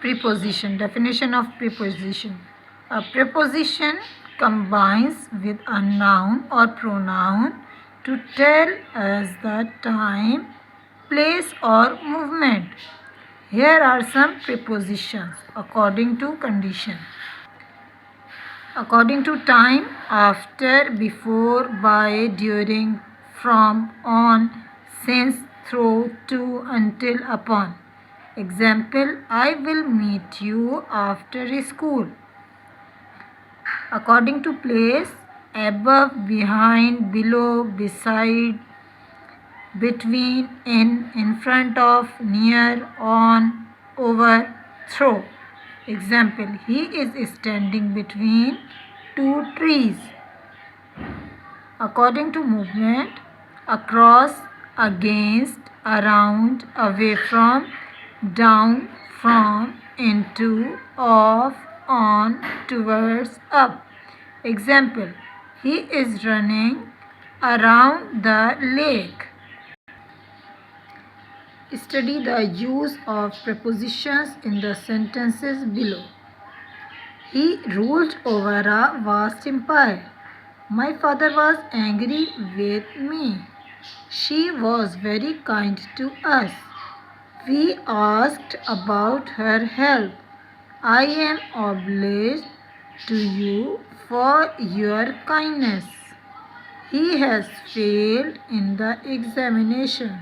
Preposition. Definition of preposition. A preposition combines with a noun or pronoun to tell us the time, place or movement. Here are some prepositions according to condition. According to time, after, before, by, during, from, on, since, through, to, until, upon. Example, I will meet you after school. According to place, above, behind, below, beside, between, in front of, near, on, over, through. Example, he is standing between two trees. According to movement, across, against, around, away from, down, from, into, off, on, towards, up. Example, he is running around the lake. Study the use of prepositions in the sentences below. He ruled over a vast empire. My father was angry with me. She was very kind to us. We asked about her help. I am obliged to you for your kindness. He has failed in the examination.